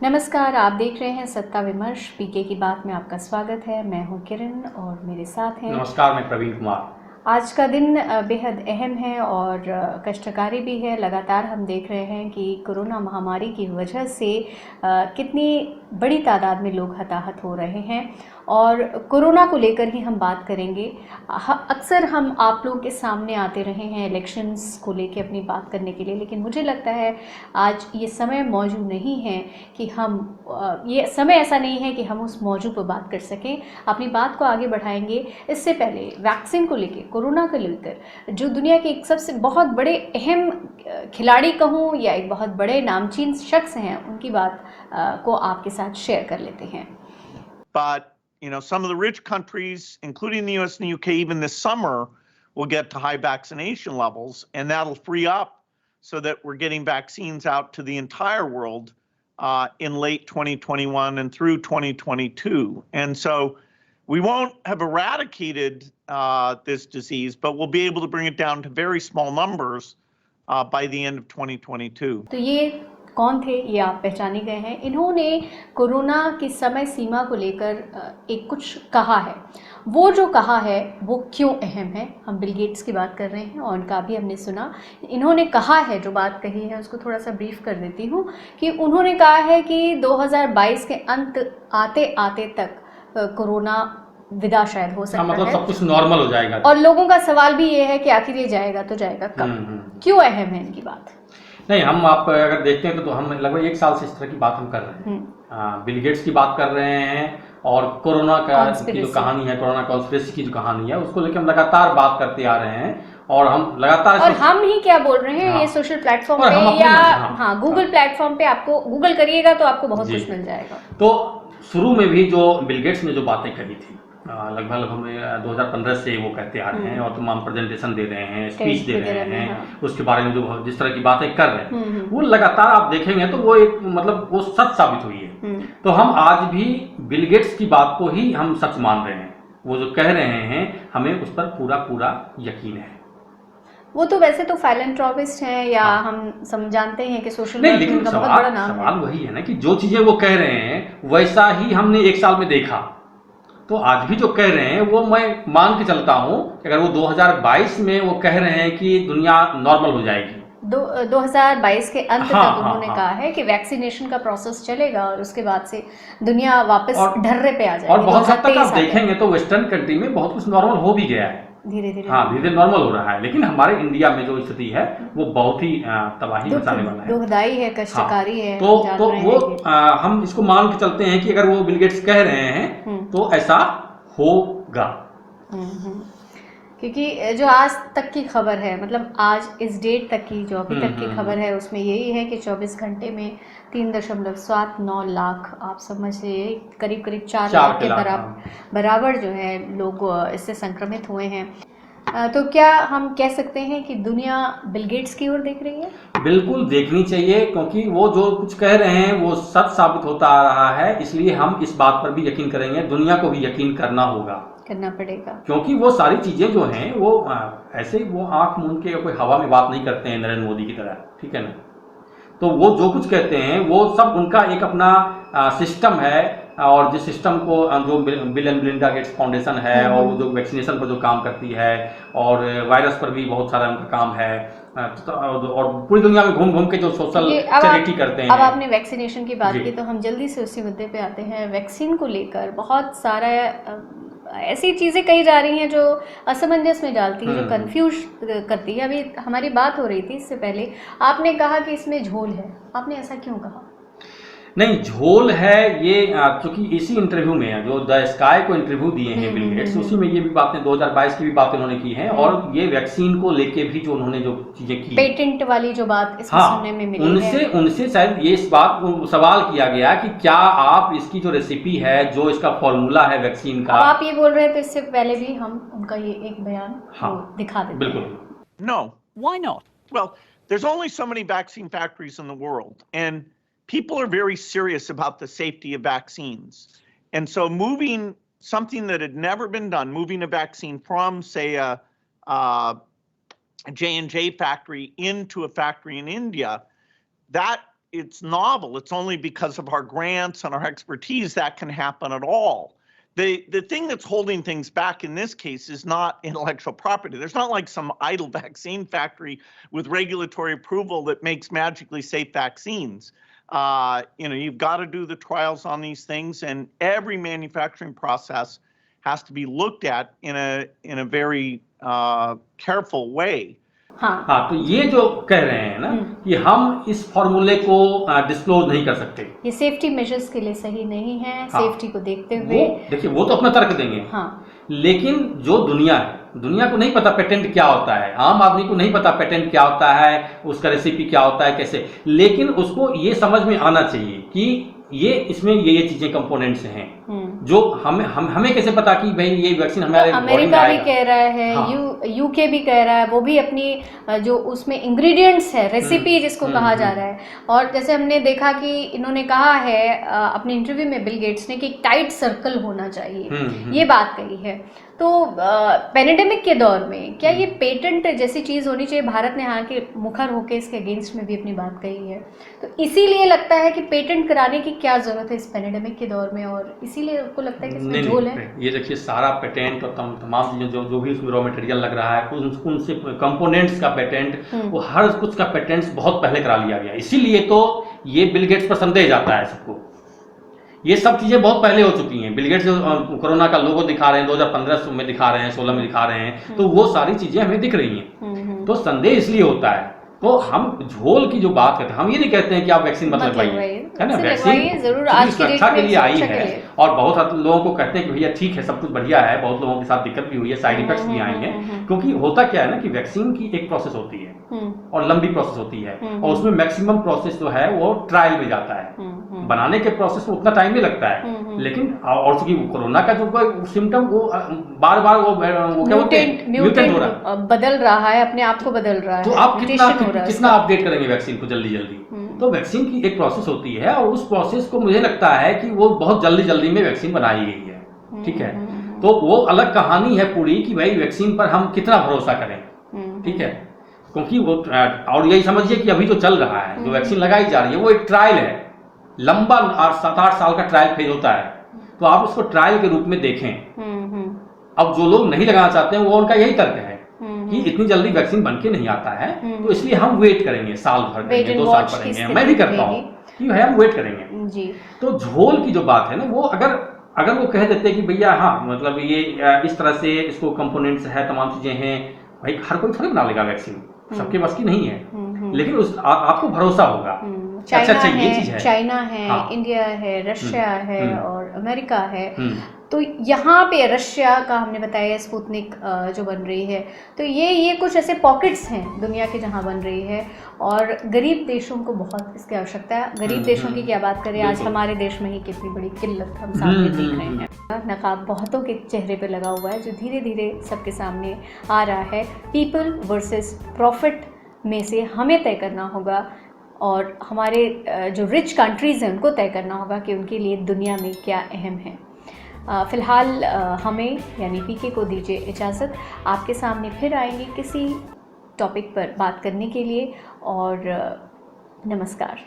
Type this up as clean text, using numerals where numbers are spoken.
नमस्कार, आप देख रहे हैं सत्ता विमर्श। पीके की बात में आपका स्वागत है। मैं हूं किरण और मेरे साथ हैं। नमस्कार, मैं प्रवीण कुमार। आज का दिन बेहद अहम है और कष्टकारी भी है। लगातार हम देख रहे हैं कि कोरोना महामारी की वजह से कितनी बड़ी तादाद में लोग हताहत हो रहे हैं और कोरोना को लेकर ही हम बात करेंगे। अक्सर हम आप लोगों के सामने आते रहे हैं इलेक्शंस को लेकर अपनी बात करने के लिए, लेकिन मुझे लगता है आज ये समय मौजूद नहीं है कि हम ये समय ऐसा नहीं है कि हम उस मौजू पर बात कर सकें। अपनी बात को आगे बढ़ाएंगे। इससे पहले वैक्सीन को लेकर, कोरोना को लेकर जो दुनिया के एक सबसे बहुत बड़े अहम खिलाड़ी कहूँ या एक बहुत बड़े नामचीन शख्स हैं, उनकी बात को आपके साथ शेयर कर लेते हैं। But some of the rich countries, including the US and the UK, even this summer, will get to high vaccination levels, and that'll free up so that we're getting vaccines out to the entire world in late 2021 and through 2022. And so we won't have eradicated this disease, but we'll be able to bring it down to very small numbers by the end of 2022. तो ये कौन थे, ये आप पहचाने गए हैं। इन्होंने कोरोना की समय सीमा को लेकर एक कुछ कहा है। वो जो कहा है वो क्यों अहम है, हम बिल गेट्स की बात कर रहे हैं और उनका भी हमने सुना। इन्होंने कहा है, जो बात कही है उसको थोड़ा सा ब्रीफ कर देती हूँ कि उन्होंने कहा है कि 2022 के अंत आते आते तक कोरोना विदा शायद हो सकता मतलब है, सब कुछ नॉर्मल हो जाएगा। और लोगों का सवाल भी ये है कि आखिर ये जाएगा तो जाएगा कब, क्यों अहम है इनकी बात। नहीं, हम आप अगर देखते हैं तो हम लगभग 1 साल से इस तरह की बात हम कर रहे हैं। बिल गेट्स की बात कर रहे हैं और कोरोना की जो कहानी है, कोरोना कॉन्स्पिरेसी की जो कहानी है, उसको लेकर हम लगातार बात करते आ रहे हैं और हम लगातार और हम ही क्या बोल रहे हैं, ये सोशल प्लेटफॉर्म पे या गूगल प्लेटफॉर्म पे आपको गूगल करिएगा तो आपको बहुत कुछ मिल जाएगा। तो शुरू में भी जो बिल गेट्स ने जो बातें कही थी, लगभग हमें 2015 से वो कहते आ रहे हैं और तमाम प्रेजेंटेशन दे रहे हैं, स्पीच दे रहे हैं, उसके बारे में जो जिस तरह की बातें कर रहे हैं वो लगातार आप देखेंगे तो वो एक मतलब वो सच साबित हुई है। तो हम आज भी बिल गेट्स की बात को ही हम सच मान रहे हैं। वो जो कह रहे हैं हमें उस पर पूरा पूरा यकीन है। वो तो वैसे तो फाइलेंथ्रोपिस्ट हैं या हम जानते हैं कि सोशल नहीं, लेकिन सवाल वही है ना कि जो चीजें वो कह रहे हैं वैसा ही हमने 1 साल में देखा। तो आज भी जो कह रहे हैं वो मैं मान के चलता हूं कि अगर वो 2022 में वो कह रहे हैं कि दुनिया नॉर्मल हो जाएगी, 2022 के अंत तक उन्होंने कहा है कि वैक्सीनेशन का प्रोसेस चलेगा और उसके बाद से दुनिया वापस ढर्रे पे आ जाएगी। और बहुत हद तक आप देखेंगे तो वेस्टर्न कंट्री में बहुत कुछ नॉर्मल हो भी गया है, धीरे धीरे धीरे नॉर्मल हो रहा है। लेकिन हमारे इंडिया में जो स्थिति है वो बहुत ही तबाही मचाने वाला है, दुखदाई है, कष्टकारी है। तो वो हम इसको मान के चलते हैं कि अगर वो बिल गेट्स कह रहे हैं तो ऐसा होगा। क्योंकि जो आज तक की खबर है, मतलब आज इस डेट तक की जो अभी तक की खबर है उसमें यही है कि 24 घंटे में 3.79 लाख, आप समझिए करीब करीब 4 लाख के बराबर जो है लोग इससे संक्रमित हुए हैं। तो क्या हम कह सकते हैं कि दुनिया बिल गेट्स की ओर देख रही है? बिल्कुल देखनी चाहिए, क्योंकि वो जो कुछ कह रहे हैं वो सच साबित होता आ रहा है। इसलिए हम इस बात पर भी यकीन करेंगे, दुनिया को भी यकीन करना पड़ेगा, क्योंकि वो सारी चीजें जो हैं वो ऐसे वो आंख मूंद के कोई हवा में बात नहीं करते हैं नरेंद्र मोदी की तरह, ठीक है ना। तो वो जो कुछ कहते हैं वो सब उनका एक अपना सिस्टम है, और जिस सिस्टम को जो bill and Melinda Gates foundation है और वो जो वैक्सीनेशन पर जो काम करती है और वायरस पर भी बहुत सारा उनका काम है, और पूरी दुनिया में घूम घूम के जो सोशल चैरिटी करते हैं। अब आपने वैक्सीनेशन की बात की तो हम जल्दी से उसी मुद्दे पे आते हैं। वैक्सीन को लेकर बहुत सारा ऐसी चीज़ें कही जा रही हैं जो असमंजस में डालती है, जो कंफ्यूज करती है। अभी हमारी बात हो रही थी इससे पहले, आपने कहा कि इसमें झोल है। आपने ऐसा क्यों कहा? नहीं, झोल है ये, क्योंकि इसी इंटरव्यू में जो द स्काई को इंटरव्यू दिए हैं बिल गेट्स, उसी में ये भी बातें 2022 की भी बातें उन्होंने की हैं और ये वैक्सीन को लेके भी जो उन्होंने जो चीजें की, पेटेंट वाली जो बात इसमें सुनने में मिली उनसे शायद ये इस बात को सवाल किया गया कि क्या आप इसकी जो रेसिपी है, जो इसका फॉर्मूला है वैक्सीन का, आप ये बोल रहे थे, इससे पहले भी हम उनका ये एक बयान दिखा देते हैं। बिल्कुल। No. Why not? Well, there's only so many vaccine factories in the world, and people are very serious about the safety of vaccines. And so moving something that had never been done, moving a vaccine from, say, a J&J factory into a factory in India, that it's novel. It's only because of our grants and our expertise that can happen at all. The thing that's holding things back in this case is not intellectual property. There's not like some idle vaccine factory with regulatory approval that makes magically safe vaccines. You've got to do the trials on these things, and every manufacturing process has to be looked at in a very careful way. हाँ, तो ये जो कह रहे हैं ना कि हम इस फॉर्मूले को डिस्क्लोज नहीं कर सकते, ये सेफ्टी मेजर्स के लिए सही नहीं है। हाँ, सेफ्टी को देखते हुए देखिए वो तो अपना तर्क देंगे, हाँ, लेकिन जो दुनिया है, दुनिया को नहीं पता पेटेंट क्या होता है, आम आदमी को नहीं पता पेटेंट क्या होता है, उसका रेसिपी क्या होता है, कैसे, लेकिन उसको ये समझ में आना चाहिए कि ये इसमें ये चीजें कंपोनेंट्स हैं जो हमें कैसे पता कि भाई ये वैक्सीन हमारे अमेरिका भी कह रहा है, हाँ, यूके भी कह रहा है, वो भी अपनी जो उसमें इंग्रेडिएंट्स है, रेसिपी जिसको कहा जा रहा है। और जैसे हमने देखा कि इन्होंने कहा है अपने इंटरव्यू में बिल गेट्स ने कि टाइट सर्कल होना चाहिए, ये बात कही है। तो पेंडेमिक के दौर में क्या ये पेटेंट जैसी चीज़ होनी चाहिए? भारत ने हालांकि मुखर होकर इसके अगेंस्ट में भी अपनी बात कही है, तो इसीलिए लगता है कि पेटेंट कराने की क्या जरूरत है इस पेंडेमिक के दौर में, और इसीलिए आपको लगता है कि इसमें झोल है? ये देखिए सारा पेटेंट और तमाम चीजें जो भी उसमें रॉ मटेरियल लग रहा है, उनसे कंपोनेंट्स का पेटेंट, वो हर कुछ का पेटेंट्स बहुत पहले करा लिया गया। इसीलिए तो ये बिल गेट्स पर संदेह जाता है सबको। ये सब चीजें बहुत पहले हो चुकी हैं। बिल गेट्स कोरोना का लोगो दिखा रहे हैं 2015 में दिखा रहे हैं, 16 में दिखा रहे हैं, तो वो सारी चीजें हमें दिख रही हैं। तो संदेह इसलिए होता है। तो हम झोल की जो बात करते हैं, हम ये नहीं कहते हैं कि आप वैक्सीन मत लगवाइए, है ना, वैक्सीन जरूर आज की सुरक्षा के लिए आई है, और बहुत सारे लोगों को कहते हैं कि भैया ठीक है सब कुछ बढ़िया है, बहुत लोगों के साथ दिक्कत भी हुई है, साइड इफेक्ट्स भी आए हैं, क्योंकि होता क्या है ना कि वैक्सीन की एक प्रोसेस होती है और लंबी प्रोसेस होती है, और उसमें मैक्सिमम प्रोसेस जो है वो ट्रायल में जाता है। बनाने के प्रोसेस में उतना टाइम नहीं लगता है, लेकिन और चूंकि कोरोना का जो सिम्टम वो बार बार वो क्या बोलते हैं, म्यूटेंट हो रहा है, बदल रहा है, अपने आप को बदल रहा है, तो आप कितना अपडेट करेंगे वैक्सीन को जल्दी जल्दी। तो वैक्सीन की एक प्रोसेस होती है, और उस प्रोसेस को मुझे लगता है कि वो बहुत जल्दी जल्दी में वैक्सीन बनाई गई है, ठीक है। तो वो अलग कहानी है पूरी कि भाई वैक्सीन पर हम कितना भरोसा करें, ठीक है, क्योंकि वो और यही समझिए कि अभी जो चल रहा है, जो वैक्सीन लगाई जा रही है, वो एक ट्रायल है, लंबा 7-8 साल का ट्रायल फेज होता है, तो आप उसको ट्रायल के रूप में देखें। अब जो लोग नहीं लगाना चाहते हैं वो उनका यही तर्क है कि इतनी जल्दी वैक्सीन बन के नहीं आता है, तो इसलिए हम वेट करेंगे, साल भर करेंगे, 2 साल करेंगे, मैं भी करता हूँ कि है हम वेट करेंगे जी। तो झोल की जो बात है ना, वो अगर वो कह देते कि भैया हाँ मतलब ये इस तरह से इसको कंपोनेंट्स है, तमाम चीजें हैं, भाई हर कोई थोड़ी बना लेगा वैक्सीन, सबके बस की नहीं है, लेकिन आपको भरोसा होगा। चाइना है, चाइना है, हाँ, इंडिया है, रशिया है और अमेरिका है। तो यहाँ पे रशिया का हमने बताया स्पुतनिक जो बन रही है, तो ये कुछ ऐसे पॉकेट्स हैं दुनिया के जहाँ बन रही है, और गरीब देशों को बहुत इसकी आवश्यकता है। गरीब देशों की क्या बात करें, आज हमारे देश में ही कितनी बड़ी किल्लत हम सामने देख रहे हैं। नकाब बहुतों के चेहरे पे लगा हुआ है, जो धीरे धीरे सबके सामने आ रहा है। पीपल वर्सेस प्रॉफिट में से हमें तय करना होगा, और हमारे जो रिच कंट्रीज़ हैं उनको तय करना होगा कि उनके लिए दुनिया में क्या अहम है। फ़िलहाल हमें यानी पीके को दीजिए इजाज़त। आपके सामने फिर आएंगे किसी टॉपिक पर बात करने के लिए, और नमस्कार।